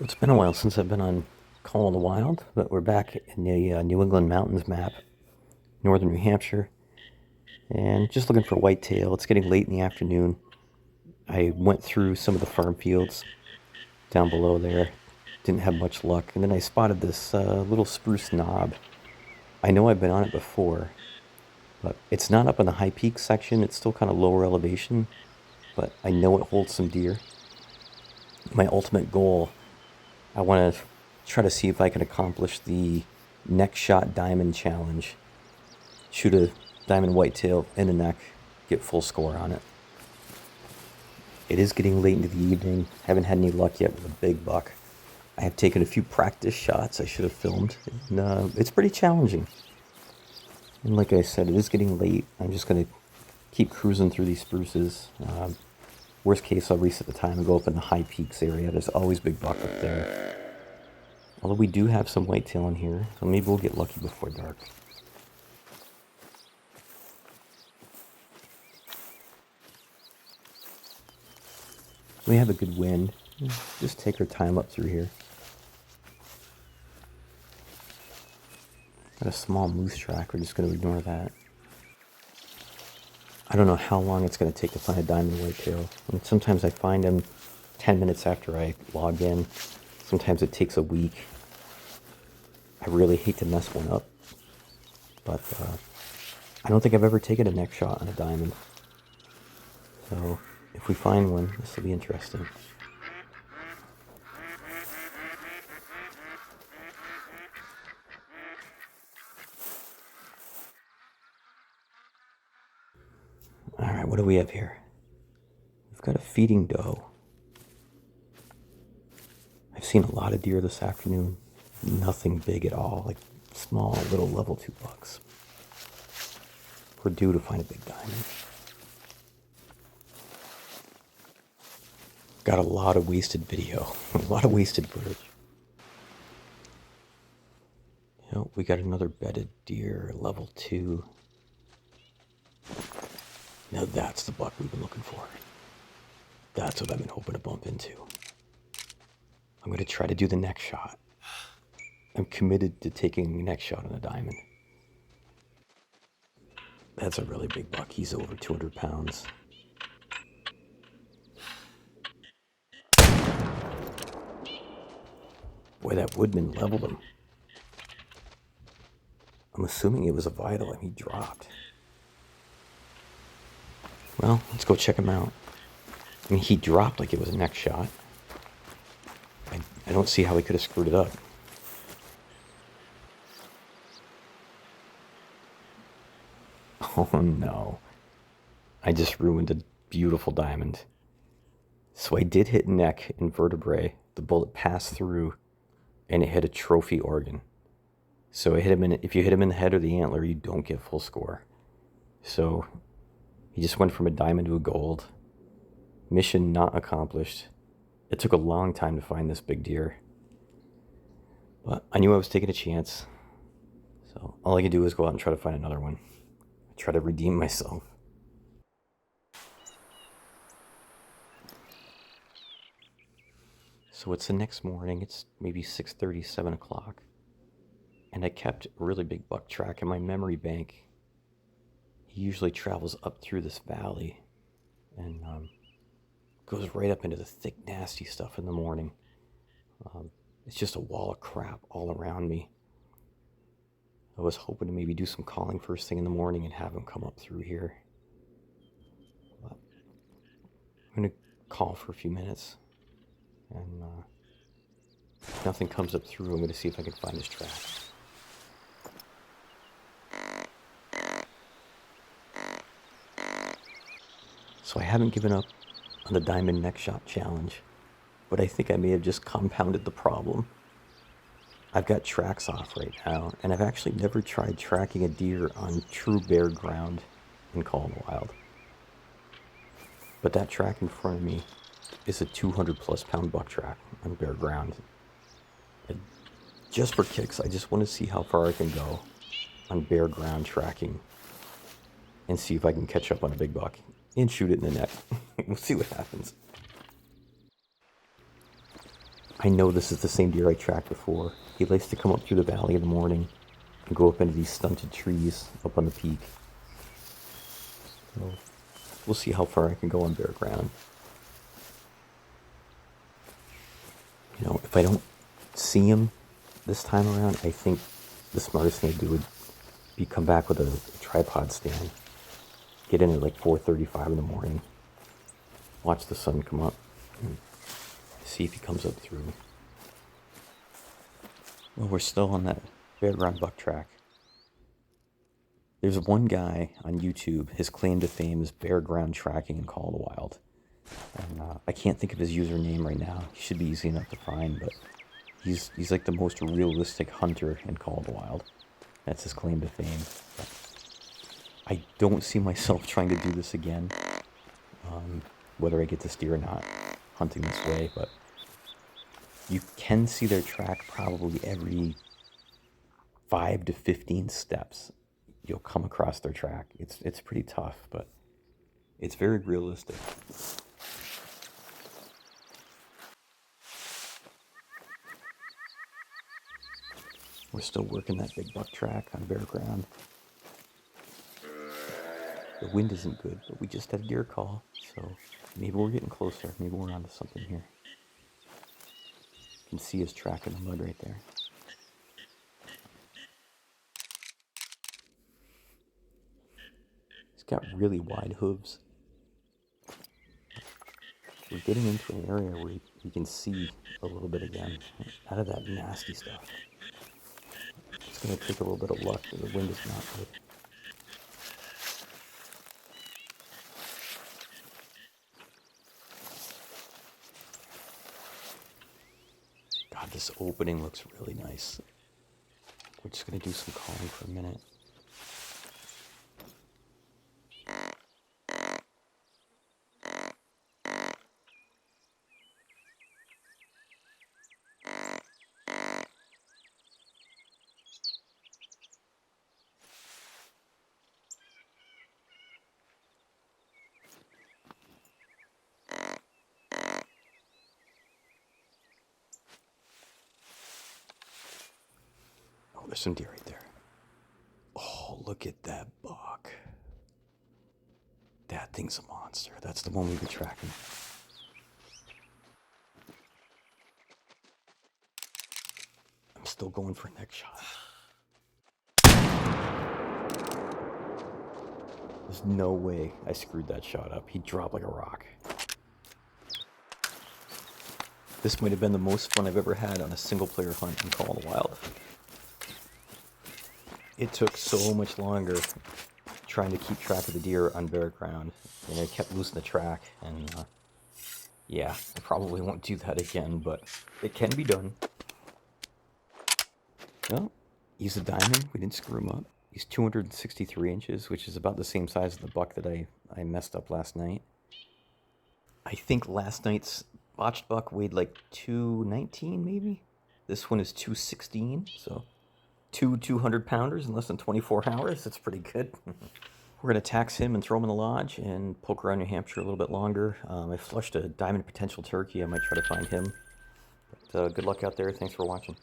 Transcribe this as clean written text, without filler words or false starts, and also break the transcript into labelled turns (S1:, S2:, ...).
S1: It's been a while since I've been on Call of the Wild, but we're back in the New England Mountains map, northern New Hampshire, and just looking for whitetail. It's getting late in the afternoon. I went through some of the farm fields down below there, didn't have much luck, and then I spotted this little spruce knob. I know I've been on it before, but it's not up in the high peak section. It's still kind of lower elevation, but I know it holds some deer. My ultimate goal, I want to try to see if I can accomplish the neck shot diamond challenge. Shoot a diamond whitetail in the neck, get full score on it. It is getting late into the evening. Haven't had any luck yet with a big buck. I have taken a few practice shots I should have filmed. And, it's pretty challenging. And like I said, it is getting late. I'm just going to keep cruising through these spruces. Worst case, I'll reset the time and go up in the high peaks area. There's always big buck up there. Although we do have some whitetail in here, so maybe we'll get lucky before dark. We have a good wind. Just take our time up through here. Got a small moose track. We're just going to ignore that. I don't know how long it's going to take to find a diamond whitetail. And sometimes I find them 10 minutes after I log in. Sometimes it takes a week. I really hate to mess one up. But I don't think I've ever taken a neck shot on a diamond. So if we find one, this will be interesting. Alright, what do we have here? We've got a feeding doe. I've seen a lot of deer this afternoon. Nothing big at all, like small little level 2 bucks. We're due to find a big diamond. Got a lot of wasted video, a lot of wasted footage. We got another bedded deer, level 2. Now that's the buck we've been looking for. That's what I've been hoping to bump into. I'm going to try to do the neck shot. I'm committed to taking a neck shot on a diamond. That's a really big buck. He's over 200 pounds. Boy, that woodman leveled him. I'm assuming it was a vital and he dropped. Well, let's go check him out. I mean, he dropped like it was a neck shot. I don't see how he could have screwed it up. Oh no. I just ruined a beautiful diamond. So I did hit neck and vertebrae. The bullet passed through and it hit a trophy organ. So it hit him if you hit him in the head or the antler, you don't get full score. So he just went from a diamond to a gold. Mission not accomplished. It took a long time to find this big deer. But I knew I was taking a chance. So all I could do was go out and try to find another one. Try to redeem myself. So it's the next morning. It's maybe 6:30, 7 o'clock. And I kept a really big buck track in my memory bank. He usually travels up through this valley and goes right up into the thick, nasty stuff in the morning. It's just a wall of crap all around me. I was hoping to maybe do some calling first thing in the morning and have him come up through here. But I'm going to call for a few minutes. And if nothing comes up through, I'm going to see if I can find his track. So I haven't given up on the diamond neck shot challenge, but I think I may have just compounded the problem. I've got tracks off right now, and I've actually never tried tracking a deer on true bare ground in Call of the Wild. But that track in front of me is a 200+ pound buck track on bare ground. And just for kicks, I just want to see how far I can go on bare ground tracking and see if I can catch up on a big buck and shoot it in the neck. We'll see what happens. I know this is the same deer I tracked before. He likes to come up through the valley in the morning and go up into these stunted trees up on the peak. So we'll see how far I can go on bare ground. You know, if I don't see him this time around, I think the smartest thing to do would be come back with a tripod stand. Get in at like 4:35 in the morning. Watch the sun come up and see if he comes up through. Well, we're still on that bare ground buck track. There's one guy on YouTube, his claim to fame is bare ground tracking in Call of the Wild. And I can't think of his username right now. He should be easy enough to find, but he's like the most realistic hunter in Call of the Wild. That's his claim to fame. But I don't see myself trying to do this again, whether I get this deer or not, hunting this way, but you can see their track probably every 5 to 15 steps. You'll come across their track. It's pretty tough, but it's very realistic. We're still working that big buck track on bare ground. The wind isn't good, but we just had a deer call, so maybe we're getting closer. Maybe we're onto something here. You can see his track in the mud right there. He's got really wide hooves. We're getting into an area where you can see a little bit again, out of that nasty stuff. It's going to take a little bit of luck, but the wind is not good. God, this opening looks really nice. We're just going to do some calling for a minute. Oh, there's some deer right there. Oh, look at that buck. That thing's a monster. That's the one we've been tracking. I'm still going for a neck shot. There's no way I screwed that shot up. He dropped like a rock. This might have been the most fun I've ever had on a single player hunt in Call of the Wild. It took so much longer trying to keep track of the deer on bare ground, and I kept losing the track, and yeah, I probably won't do that again, but it can be done. Well, he's a diamond. We didn't screw him up. He's 263 inches, which is about the same size as the buck that I messed up last night. I think last night's botched buck weighed like 219 maybe. This one is 216, so two 200-pounders in less than 24 hours. That's pretty good. We're going to tax him and throw him in the lodge and poke around New Hampshire a little bit longer. I flushed a diamond potential turkey. I might try to find him. But good luck out there. Thanks for watching.